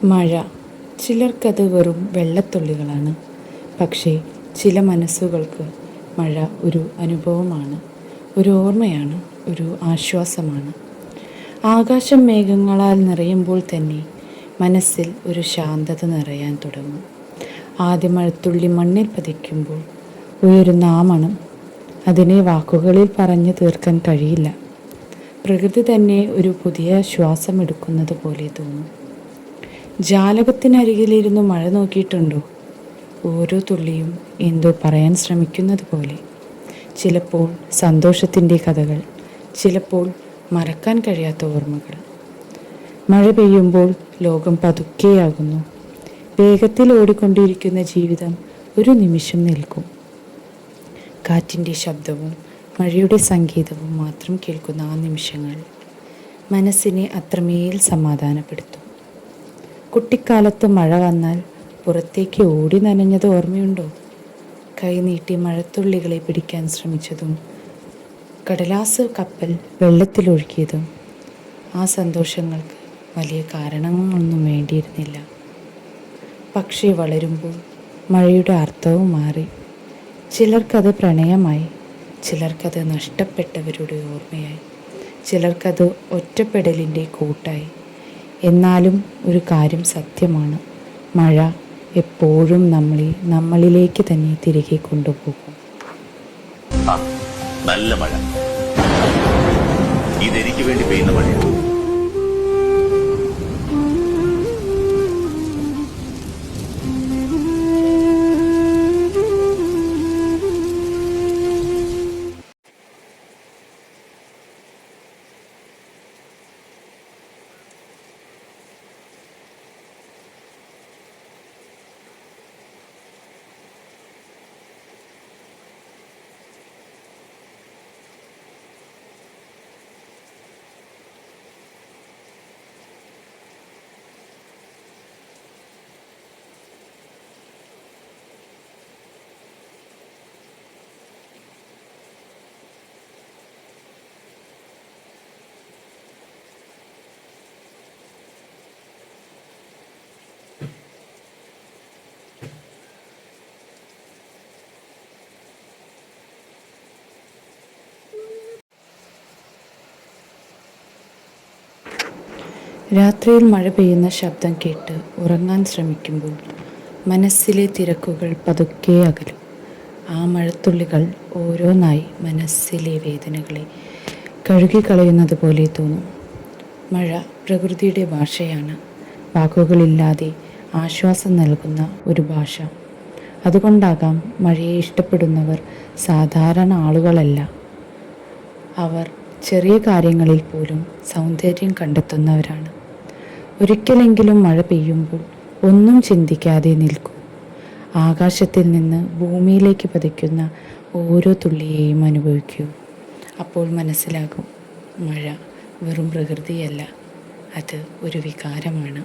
മഴ ചിലർക്കത് വെറും വെള്ളത്തുള്ളികളാണ്. പക്ഷേ ചില മനസ്സുകൾക്ക് മഴ ഒരു അനുഭവമാണ്, ഒരു ഓർമ്മയാണ്, ഒരു ആശ്വാസമാണ്. ആകാശം മേഘങ്ങളാൽ നിറയുമ്പോൾ തന്നെ മനസ്സിൽ ഒരു ശാന്തത നിറയാൻ തുടങ്ങും. ആദ്യ മഴത്തുള്ളി മണ്ണിൽ പതിക്കുമ്പോൾ ഉയരുന്ന ആ മണം, അതിനെ വാക്കുകളിൽ പറഞ്ഞു തീർക്കാൻ കഴിയില്ല. പ്രകൃതി തന്നെ ഒരു പുതിയ ശ്വാസമെടുക്കുന്നത് പോലെ തോന്നും. ജാലകത്തിനരികിലിരുന്ന് മഴ നോക്കിയിട്ടുണ്ടോ? ഓരോ തുള്ളിയും എന്തോ പറയാൻ ശ്രമിക്കുന്നത് പോലെ. ചിലപ്പോൾ സന്തോഷത്തിൻ്റെ കഥകൾ, ചിലപ്പോൾ മറക്കാൻ കഴിയാത്ത ഓർമ്മകൾ. മഴ പെയ്യുമ്പോൾ ലോകം പതുക്കെയാകുന്നു. വേഗത്തിൽ ഓടിക്കൊണ്ടിരിക്കുന്ന ജീവിതം ഒരു നിമിഷം നിൽക്കും. കാറ്റിൻ്റെ ശബ്ദവും മഴയുടെ സംഗീതവും മാത്രം കേൾക്കുന്ന ആ നിമിഷങ്ങൾ മനസ്സിനെ അത്രമേൽ സമാധാനപ്പെടുത്തും. കുട്ടിക്കാലത്ത് മഴ വന്നാൽ പുറത്തേക്ക് ഓടി നനഞ്ഞത് ഓർമ്മയുണ്ടോ? കൈനീട്ടി മഴത്തുള്ളികളെ പിടിക്കാൻ ശ്രമിച്ചതും കടലാസ് കപ്പൽ വെള്ളത്തിലൊഴുകിയതും. ആ സന്തോഷങ്ങൾക്ക് വലിയ കാരണങ്ങളൊന്നും വേണ്ടിയിരുന്നില്ല. പക്ഷേ വളരുമ്പോൾ മഴയുടെ അർത്ഥവും മാറി. ചിലർക്കത് പ്രണയമായി, ചിലർക്കത് നഷ്ടപ്പെട്ടവരുടെ ഓർമ്മയായി, ചിലർക്കത് ഒറ്റപ്പെടലിൻ്റെ കൂട്ടായി. എന്നാലും ഒരു കാര്യം സത്യമാണ്, മഴ എപ്പോഴും നമ്മളിലേക്ക് തന്നെ തിരികെ കൊണ്ടുപോകും. നല്ല മഴ, ഇതെനിക്ക് വേണ്ടി പെയ്യുന്ന മഴയാണ്. രാത്രിയിൽ മഴ പെയ്യുന്ന ശബ്ദം കേട്ട് ഉറങ്ങാൻ ശ്രമിക്കുമ്പോൾ മനസ്സിലെ തിരക്കുകൾ പതുക്കെ അകലും. ആ മഴത്തുള്ളികൾ ഓരോന്നായി മനസ്സിലെ വേദനകളെ കഴുകിക്കളയുന്നത് പോലെ തോന്നും. മഴ പ്രകൃതിയുടെ ഭാഷയാണ്, വാക്കുകളില്ലാതെ ആശ്വാസം നൽകുന്ന ഒരു ഭാഷ. അതുകൊണ്ടാകാം മഴയെ ഇഷ്ടപ്പെടുന്നവർ സാധാരണ ആളുകളല്ല. അവർ ചെറിയ കാര്യങ്ങളിൽ പോലും സൗന്ദര്യം കണ്ടെത്തുന്നവരാണ്. ഒരിക്കലെങ്കിലും മഴ പെയ്യുമ്പോൾ ഒന്നും ചിന്തിക്കാതെ നിൽക്കൂ. ആകാശത്തിൽ നിന്ന് ഭൂമിയിലേക്ക് പതിക്കുന്ന ഓരോ തുള്ളിയെയും അനുഭവിക്കൂ. അപ്പോൾ മനസ്സിലാകും, മഴ വെറും പ്രകൃതിയല്ല, അത് ഒരു വികാരമാണ്.